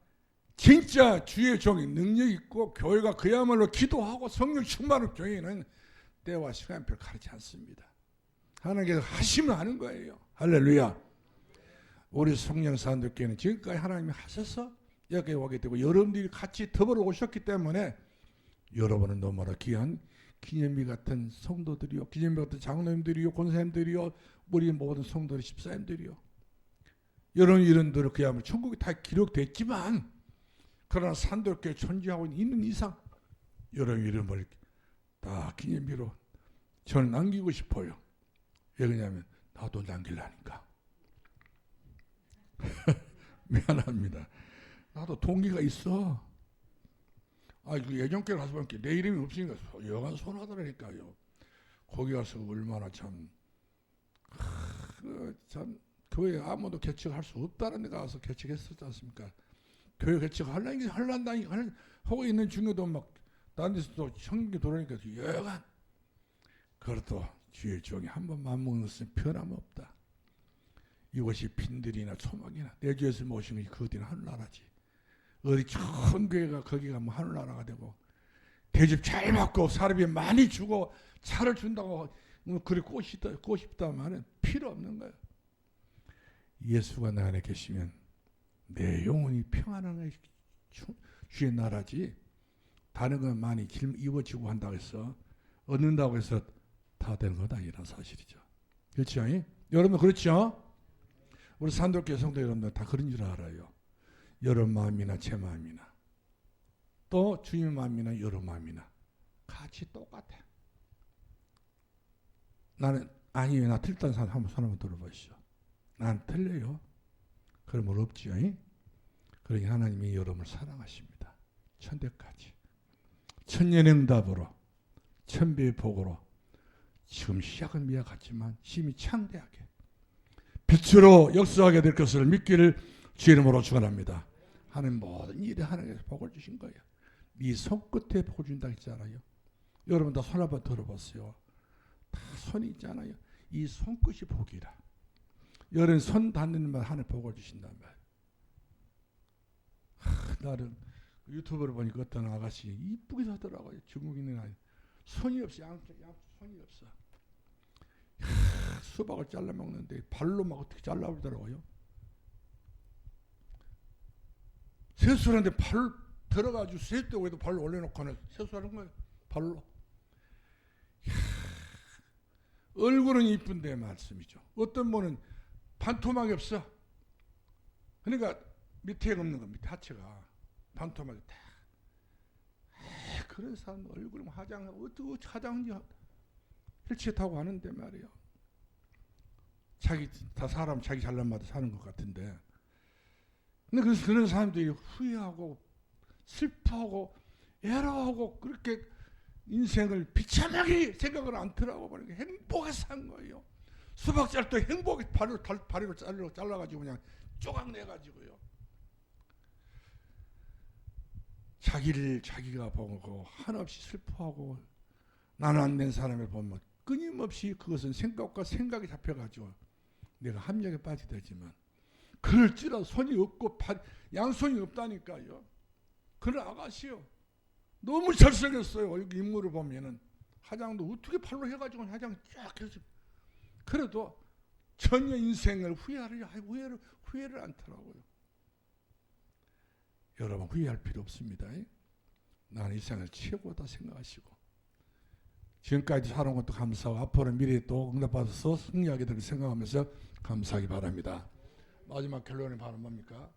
진짜 주의 종이 능력 있고 교회가 그야말로 기도하고 성령 충만한 교회는 때와 시간표를 가리지 않습니다. 하나님께서 하시면 하는 거예요. 할렐루야. 우리 성령 사람들께는 지금까지 하나님이 하셔서 여기 오게 되고 여러분들이 같이 더불어 오셨기 때문에 여러분은 너무나 귀한 기념비 같은 성도들이요, 기념비 같은 장로님들이요, 권사님들이요, 우리 모든 성도들 집사님들이요. 여러분 이름들은 그야말로 천국이 다 기록됐지만 그러나 산돌교회 존재하고 있는 이상 여러분 이름을 다 기념비로 저는 남기고 싶어요. 왜 그러냐면 나도 남기려니까. 미안합니다. 나도 동기가 있어. 예전교회 가서 보니까 내 이름이 없으니까 여간 손하더라니까요. 거기 가서 얼마나 참 교회 아무도 개척할 수 없다는 데 가서 개척했었지 않습니까? 교회 개척하려니 하고 있는 중에도 막 다른 데서도 성경이 돌아오니까 여간 그래도 주의 종이 한 번 맘먹는 것은 변함없다. 이것이 빈들이나 초막이나 내 주에서 모신 것이 그 어디나 하늘나라지. 어디 좋은 교회가 거기가 뭐 하늘나라가 되고 대접 잘 받고 사람이 많이 주고 차를 준다고 그리 꼬십다마는 필요 없는 거예요. 예수가 내 안에 계시면 내 영혼이 평안한 주의 나라지. 다른 건 많이 입어지고 한다고 해서 얻는다고 해서 다 되는 건 아니란 사실이죠. 그렇죠? 여러분 그렇죠? 우리 산돌교회 성도 여러분들 다 그런 줄 알아요. 여러분 마음이나 제 마음이나 또 주님의 마음이나 여러분 마음이나 같이 똑같아. 나는 아니에요. 나 틀렸다는 사람 한번 손 한번 들어보시죠. 난 틀려요. 그런 건 없지요. 그러니 하나님이 여러분을 사랑하십니다. 천대까지. 천년의 응답으로 천배의 복으로 지금 시작은 미약 같지만 심히 창대하게 빛으로 역사하게 될 것을 믿기를 주의 이름으로 축원합니다. 하나님 모든 일에 하나님께서 복을 주신 거예요. 네 손끝에 복을 준다 했잖아요. 여러분 다 손 한번 들어보세요. 다 손이 있잖아요. 이 손끝이 복이라. 여러분 손 닿는 말 하나님 복을 주신단 말이에요. 나는 유튜브를 보니까 어떤 아가씨 이쁘게 사더라고요. 중국인은 아니 손이 없어. 양쪽 손이 없어. 수박을 잘라 먹는데 발로 막 어떻게 잘라버리더라고요. 세수하는데 발 들어가지고 세수대에도 발로 올려놓고는 세수하는 거예요. 발로. 얼굴은 이쁜데 말씀이죠. 어떤 분은 반토막이 없어. 그러니까 밑에 없는 거 밑에 하체가 반토막이 다. 그런 사람 얼굴은 화장하고 어떻게 화장인지 헬치타고 하는데 말이에요. 다 사람 자기 잘난 맛에 사는 것 같은데. 근데 그래서 그런 사람들이 후회하고 슬퍼하고 애로하고 그렇게 인생을 비참하게 생각을 않더라고. 그러니까 행복에 산 거예요. 수박 짤 때 행복에 다리로 잘라가지고 그냥 쪼각 내가지고요. 자기가 보고 한없이 슬퍼하고 나는 안 된 사람을 보면 끊임없이 그것은 생각이 잡혀가지고 내가 함정에 빠지게 되지만 그럴지라도 손이 없고 양손이 없다니까요. 그런 아가씨요. 너무 잘생겼어요. 여기 인물을 보면은 화장도 어떻게 팔로 해가지고 화장 쫙 해서 그래도 전혀 인생을 후회를 않더라고요. 여러분 후회할 필요 없습니다. 나는 이 생을 최고다 생각하시고 지금까지 살아온 것도 감사하고 앞으로 미래에 또 응답받아서 승리하게 될 생각하면서 감사하기 바랍니다. 마지막 결론이 바로 뭡니까?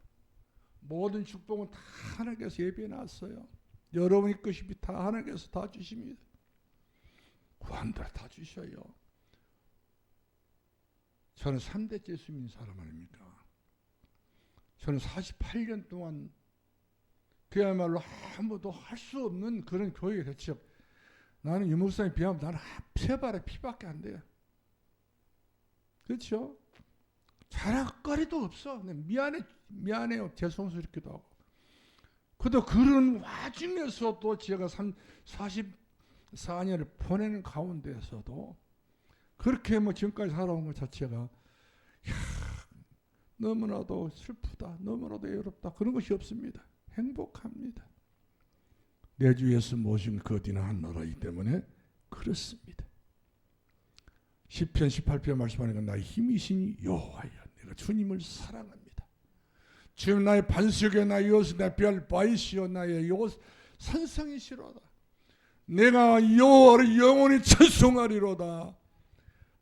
모든 축복은 다 하나님께서 예비해 놨어요. 여러분이 것이 다 하나님께서 다 주십니다. 구한들 다 주셔요. 저는 3대째 예수 믿는 사람 아닙니까? 저는 48년 동안 그야말로 아무도 할 수 없는 그런 교육을 했죠. 나는 유목사님 비하면 나는 세 발의 피밖에 안 돼요. 그렇죠? 자랑거리도 없어. 미안해요. 죄송스럽기도 하고. 그래도 그런 와중에서도 제가 44년을 보내는 가운데서도 그렇게 지금까지 살아온 것 자체가 너무나도 슬프다. 너무나도 외롭다. 그런 것이 없습니다. 행복합니다. 내 주 예수 모신 그 어디나 한 나라이기 때문에 그렇습니다. 시편 18편 말씀하니까 나의 힘이신 여호와여 내가 주님을 사랑합니다. 주님 나의 반석이여 나의 여호와여 나의 별 바위시여 나의 산성이시로다. 내가 여호와를 영원히 찬송하리로다.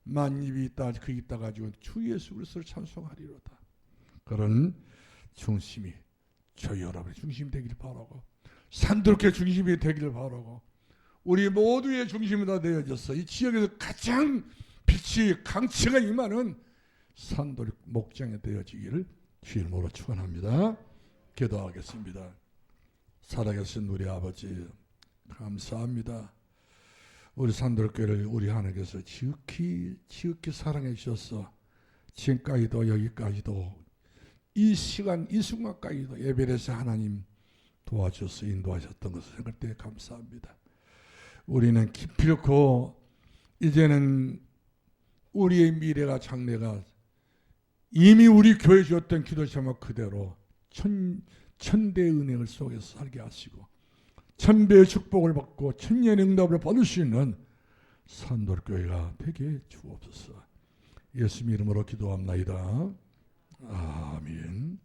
만입이 있다 그 있다 가지고 주 예수 그리스도를 찬송하리로다. 그런 중심이 저 여러분의 중심이 되기를 바라고 산도롭게 중심이 되기를 바라고 우리 모두의 중심이 다 되어져서 이 지역에서 가장 빛이 강체가 임하는 산도립 목장이 되어지기를 주의 이름으로 축원합니다. 기도하겠습니다. 살아계신 우리 아버지 감사합니다. 우리 산도립교회를 우리 하나님께서 지극히 사랑해 주셔서 지금까지도 여기까지도 이 시간 이 순간까지도 예배에서 하나님 도와주셔서 인도하셨던 것을 생각할 때 감사합니다. 우리는 기필코 이제는 우리의 미래가 장래가 이미 우리 교회 주었던 기도 제목 그대로 천대의 은혜를 속에서 살게 하시고 천배의 축복을 받고 천년의 응답을 받을 수 있는 산도교회가 되게 주옵소서. 예수 이름으로 기도합나이다. 아멘.